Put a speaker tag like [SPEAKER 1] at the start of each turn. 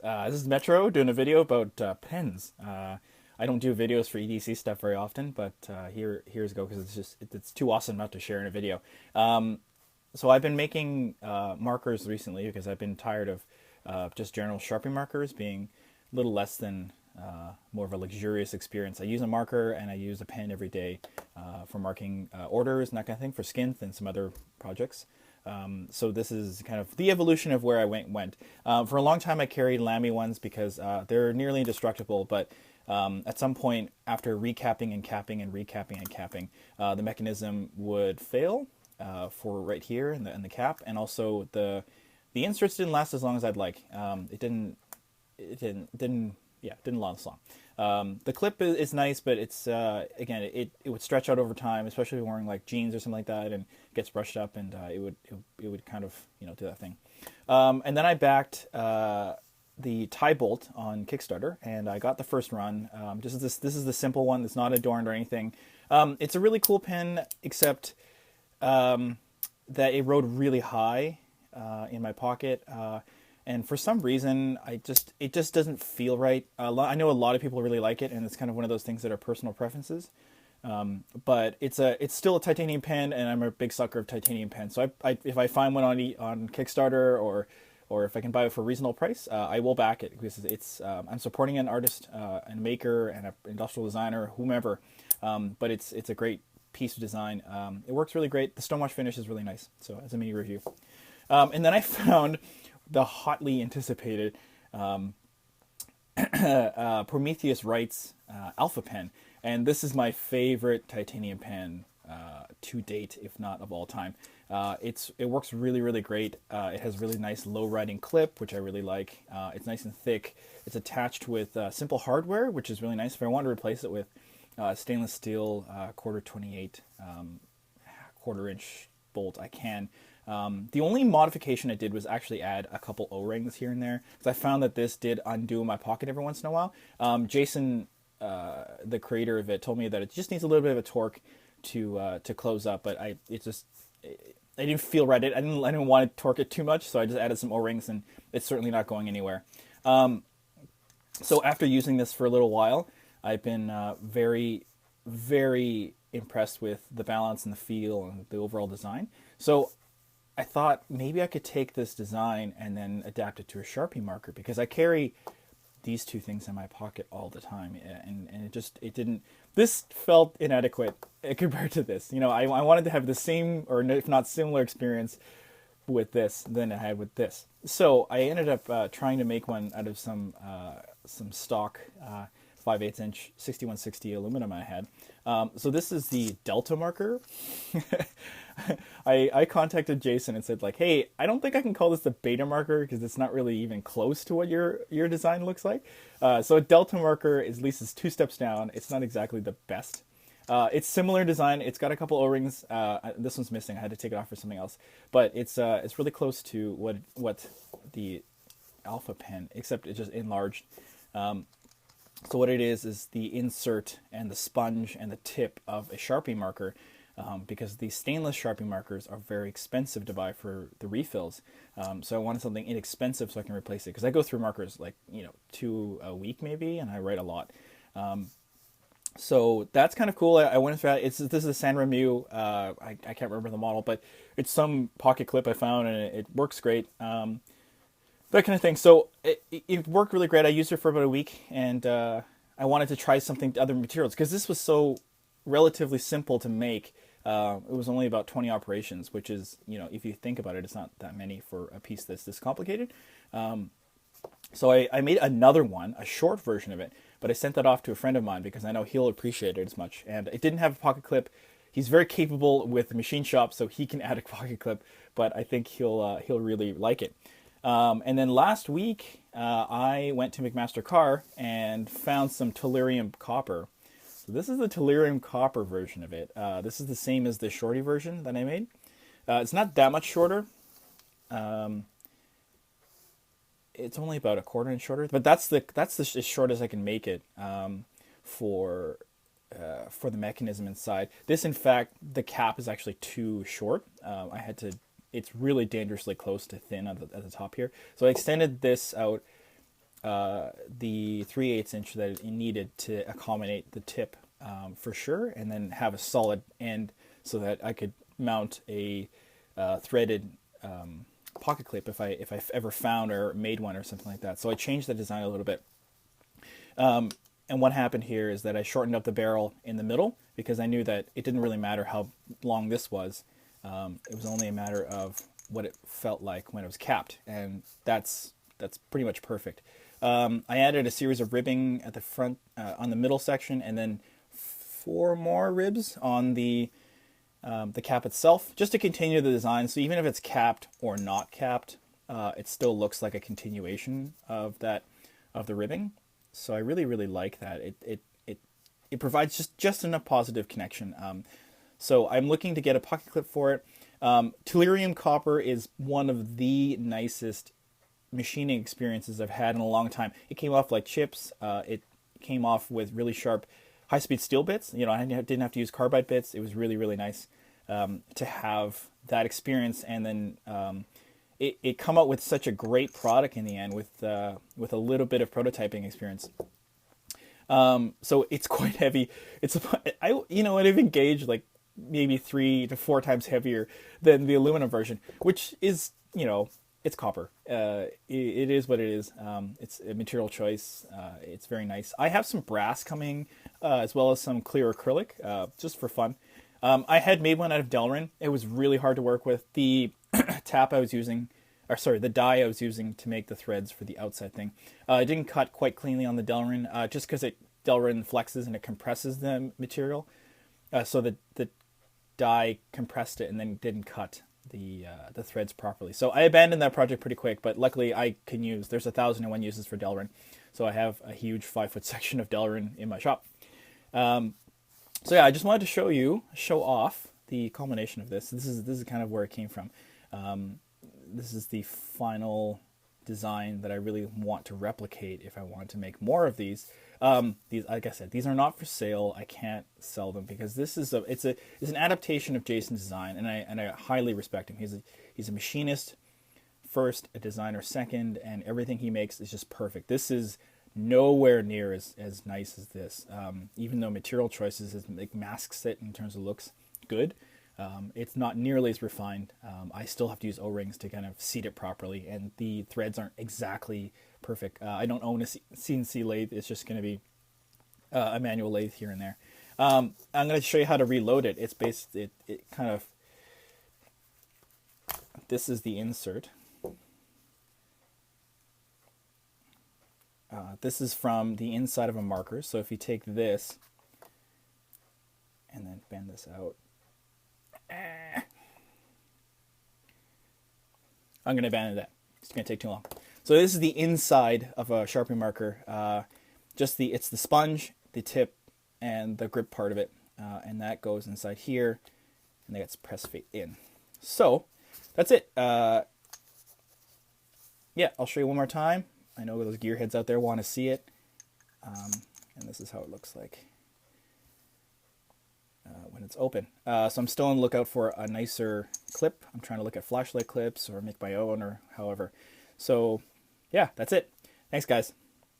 [SPEAKER 1] This is Metro doing a video about pens. I don't do videos for EDC stuff very often, but here's go because it's too awesome not to share in a video. So I've been making markers recently because I've been tired of just general Sharpie markers being a little less than more of a luxurious experience. I use a marker and I use a pen every day for marking orders and that kind of thing for Skinth and some other projects. So this is kind of the evolution of where I went. For a long time, I carried Lamy ones because they're nearly indestructible. But at some point, after recapping and capping and recapping and capping, the mechanism would fail for right here in the cap, and also the inserts didn't last as long as I'd like. It didn't last long. The clip is nice, but it's again it would stretch out over time, especially if you're wearing like jeans or something like that, and it gets brushed up, and it would kind of do that thing. And then I backed the tie bolt on Kickstarter, and I got the first run. This is the simple one. It's not adorned or anything. It's a really cool pen, except that it rode really high in my pocket. And for some reason, it just doesn't feel right. I know a lot of people really like it, and it's kind of one of those things that are personal preferences. But it's still a titanium pen, and I'm a big sucker of titanium pens. So if I find one on Kickstarter or if I can buy it for a reasonable price, I will back it because I'm supporting an artist, and a maker, and an industrial designer, whomever. But it's a great piece of design. It works really great. The stonewash finish is really nice. So as a mini review, and then I found the hotly anticipated Prometheus Writes Alpha Pen, and this is my favorite titanium pen to date, if not of all time. It works really great. It has really nice low riding clip, which I really like. It's nice and thick. It's attached with simple hardware, which is really nice. If I want to replace it with stainless steel quarter 28 quarter inch bolt, I can. The only modification I did was actually add a couple O-rings here and there, because I found that this did undo my pocket every once in a while. Jason, the creator of it, told me that it just needs a little bit of a torque to close up, but I didn't feel right. I didn't want to torque it too much, so I just added some O-rings, and it's certainly not going anywhere. So after using this for a little while, I've been very impressed with the balance and the feel and the overall design. So I thought maybe I could take this design and then adapt it to a Sharpie marker, because I carry these two things in my pocket all the time, and it didn't. This felt inadequate compared to this. I wanted to have the same, or if not similar, experience with this than I had with this. So I ended up trying to make one out of some stock 5/8 inch 6160 aluminum I had. So this is the Delta marker. I contacted Jason and said, like, hey, I don't think I can call this the beta marker because it's not really even close to what your design looks like. So a Delta marker is at least 2 steps down. It's not exactly the best. It's similar design. It's got a couple O-rings. This one's missing. I had to take it off for something else. But it's really close to what the Alpha pen, except it's just enlarged. So what it is the insert and the sponge and the tip of a Sharpie marker, because the stainless Sharpie markers are very expensive to buy for the refills. So I wanted something inexpensive so I can replace it, because I go through markers like 2 a week maybe, and I write a lot. So that's kind of cool. I went through that. This is a San Remu. I can't remember the model, but it's some pocket clip I found, and it works great. That kind of thing. So it worked really great. I used it for about a week, and I wanted to try other materials, because this was so relatively simple to make. It was only about 20 operations, which is, if you think about it, it's not that many for a piece that's this complicated. So I made another one, a short version of it, but I sent that off to a friend of mine because I know he'll appreciate it as much. And it didn't have a pocket clip. He's very capable with the machine shop, so he can add a pocket clip, but I think he'll really like it. And then last week, I went to McMaster Car and found some Tellurium Copper. So this is the Tellurium Copper version of it. This is the same as the shorty version that I made. It's not that much shorter. It's only about a quarter inch shorter, but that's as short as I can make it for the mechanism inside. This, in fact, the cap is actually too short. It's really dangerously close to thin at the top here. So I extended this out the 3/8 inch that it needed to accommodate the tip for sure, and then have a solid end so that I could mount a threaded pocket clip if I ever found or made one or something like that. So I changed the design a little bit. And what happened here is that I shortened up the barrel in the middle because I knew that it didn't really matter how long this was. It was only a matter of what it felt like when it was capped, and that's pretty much perfect. I added a series of ribbing at the front on the middle section, and then 4 more ribs on the cap itself, just to continue the design. So even if it's capped or not capped, it still looks like a continuation of the ribbing. So I really, really like that. It provides just enough positive connection. So I'm looking to get a pocket clip for it. Tellurium Copper is one of the nicest machining experiences I've had in a long time. It came off like chips. It came off with really sharp, high-speed steel bits. You know, I didn't have to use carbide bits. It was really, really nice to have that experience, and then it come out with such a great product in the end with a little bit of prototyping experience. So it's quite heavy. I've engaged like maybe 3 to 4 times heavier than the aluminum version, which is, it's copper. It is what it is. It's a material choice. It's very nice. I have some brass coming, as well as some clear acrylic, just for fun. I had made one out of Delrin. It was really hard to work with. The tap I was using, the die I was using to make the threads for the outside thing, it didn't cut quite cleanly on the Delrin, just because Delrin flexes and it compresses the material. So the die compressed it and then didn't cut the threads properly. So I abandoned that project pretty quick, but luckily I can use, there's 1,001 uses for Delrin. So I have a huge 5-foot section of Delrin in my shop. So yeah, I just wanted to show off the culmination of this. This is kind of where it came from. This is the final design that I really want to replicate if I want to make more of these. These, like I said, these are not for sale. I can't sell them because this is it's an adaptation of Jason's design, and I highly respect him. He's a machinist first, a designer second, and everything he makes is just perfect. This is nowhere near as nice as this. Even though material choices masks it in terms of looks good, it's not nearly as refined. I still have to use O-rings to kind of seat it properly, and the threads aren't exactly perfect. I don't own a CNC lathe. It's just going to be a manual lathe here and there. I'm going to show you how to reload it. It's this is the insert. This is from the inside of a marker. So if you take this and then bend this out, I'm going to abandon that. It's going to take too long. So this is the inside of a Sharpie marker. It's the sponge, the tip, and the grip part of it. And that goes inside here, and that gets press fit in. So that's it. Yeah, I'll show you one more time. I know those gearheads out there want to see it. And this is how it looks like when it's open. So I'm still on the lookout for a nicer clip. I'm trying to look at flashlight clips or make my own or however. So yeah, that's it. Thanks, guys.